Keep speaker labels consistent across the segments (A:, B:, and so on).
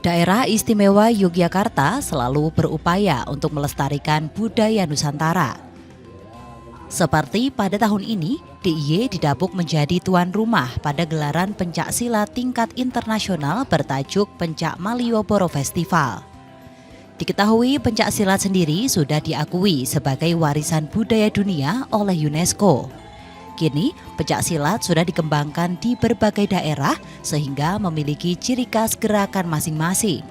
A: Daerah Istimewa Yogyakarta selalu berupaya untuk melestarikan budaya Nusantara. Seperti pada tahun ini, DIY didapuk menjadi tuan rumah pada gelaran pencaksilat tingkat internasional bertajuk Pencak Malioboro Festival. Diketahui pencaksilat sendiri sudah diakui sebagai warisan budaya dunia oleh UNESCO. Kini, pencaksilat sudah dikembangkan di berbagai daerah sehingga memiliki ciri khas gerakan masing-masing.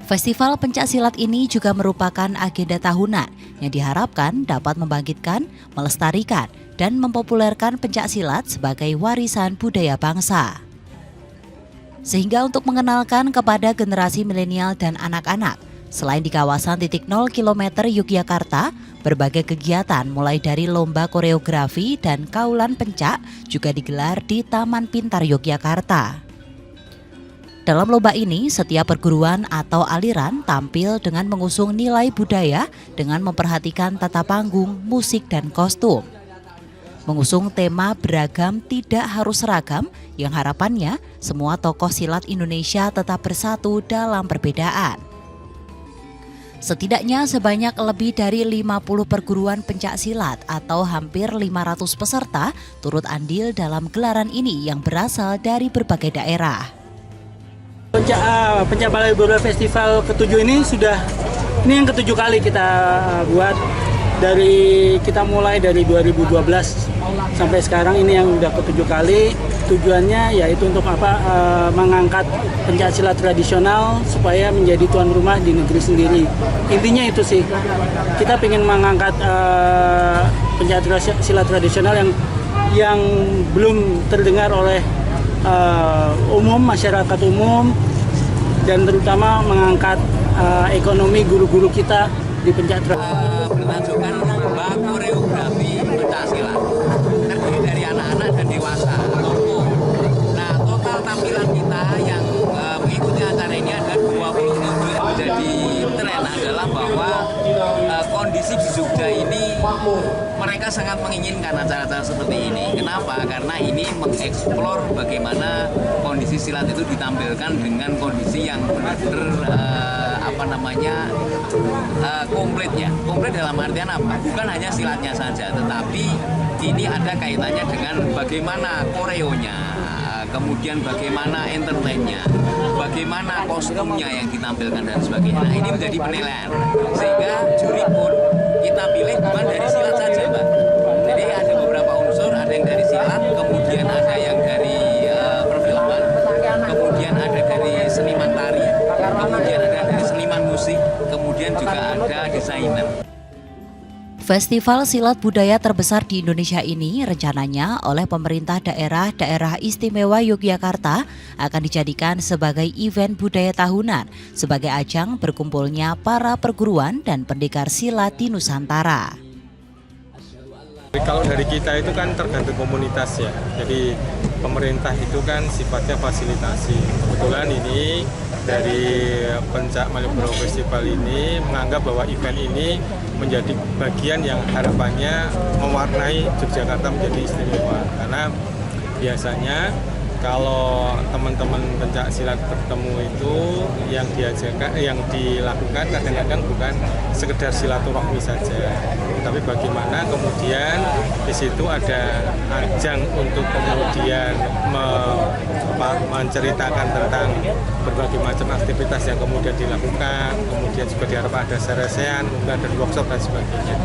A: Festival pencaksilat ini juga merupakan agenda tahunan yang diharapkan dapat membangkitkan, melestarikan, dan mempopulerkan pencaksilat sebagai warisan budaya bangsa. Sehingga untuk mengenalkan kepada generasi milenial dan anak-anak, selain di kawasan titik 0 km Yogyakarta, berbagai kegiatan mulai dari lomba koreografi dan kaulan pencak juga digelar di Taman Pintar Yogyakarta. Dalam lomba ini, setiap perguruan atau aliran tampil dengan mengusung nilai budaya dengan memperhatikan tata panggung, musik, dan kostum. Mengusung tema beragam tidak harus seragam yang harapannya semua tokoh silat Indonesia tetap bersatu dalam perbedaan. Setidaknya sebanyak lebih dari 50 perguruan pencak silat atau hampir 500 peserta turut andil dalam gelaran ini yang berasal dari berbagai daerah.
B: Pencak Malioboro Festival ke-7 ini yang ke-7 kali kita buat. Kita mulai dari 2012 sampai sekarang ini yang udah ke-7 kali. Tujuannya yaitu untuk mengangkat pencaksilat tradisional supaya menjadi tuan rumah di negeri sendiri. Intinya itu sih, kita ingin mengangkat pencaksilat tradisional yang belum terdengar oleh masyarakat umum, dan terutama mengangkat ekonomi guru-guru kita di pencaksilat.
C: Bertajukan lomba koreografi pencaksilat terdiri dari anak-anak dan dewasa. Nah, total tampilan kita yang mengikuti acara ini ada 27. Jadi tren adalah bahwa kondisi di Jogja ini mereka sangat menginginkan acara-acara seperti ini. Kenapa? Karena ini mengeksplor bagaimana kondisi silat itu ditampilkan dengan kondisi yang benar-benar komplit ya. Komplit dalam artian apa? Bukan hanya silatnya saja, tetapi ini ada kaitannya dengan bagaimana koreonya, kemudian bagaimana entertainnya, bagaimana kostumnya yang ditampilkan dan sebagainya. Nah, ini menjadi penilaian, sehingga juri pun kita pilih bukan dari silat saja, Mbak. Jadi ada beberapa unsur, ada yang dari silat, kemudian ada yang dari perfilman, kemudian ada dari seniman tari, kemudian ada dari seniman musik, kemudian juga ada desainer.
A: Festival silat budaya terbesar di Indonesia ini rencananya oleh pemerintah daerah Istimewa Yogyakarta akan dijadikan sebagai event budaya tahunan sebagai ajang berkumpulnya para perguruan dan pendekar silat di Nusantara.
D: Kalau dari kita itu kan tergantung komunitas ya, jadi pemerintah itu kan sifatnya fasilitasi. Kebetulan ini dari Pencak Malioboro Festival ini menganggap bahwa event ini menjadi bagian yang harapannya mewarnai Yogyakarta menjadi istimewa. Karena biasanya kalau teman-teman pencak silat bertemu itu yang dilakukan kadang-kadang bukan sekedar silaturahmi saja, tapi bagaimana kemudian di situ ada ajang untuk kemudian menceritakan tentang berbagai macam aktivitas yang kemudian dilakukan, kemudian juga diharapkan ada seresean, ada workshop dan sebagainya.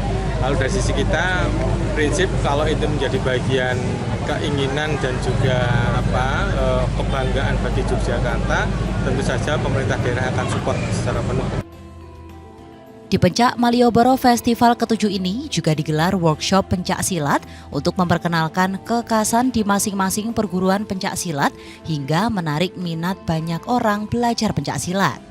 D: Lalu dari sisi kita, prinsip kalau itu menjadi bagian keinginan dan juga kebanggaan bagi Yogyakarta, tentu saja pemerintah daerah akan support secara penuh.
A: Di Pencak Malioboro Festival ke-7 ini juga digelar workshop pencak silat untuk memperkenalkan kekhasan di masing-masing perguruan pencak silat hingga menarik minat banyak orang belajar pencak silat.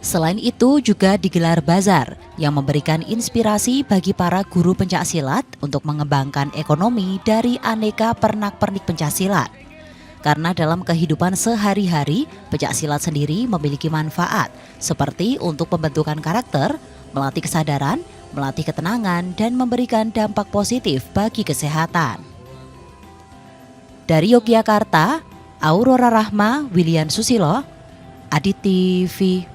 A: Selain itu juga digelar bazar yang memberikan inspirasi bagi para guru pencak silat untuk mengembangkan ekonomi dari aneka pernak-pernik pencak silat. Karena dalam kehidupan sehari-hari, pencak silat sendiri memiliki manfaat seperti untuk pembentukan karakter, melatih kesadaran, melatih ketenangan, dan memberikan dampak positif bagi kesehatan. Dari Yogyakarta, Aurora Rahma, Willian Susilo, Adit TV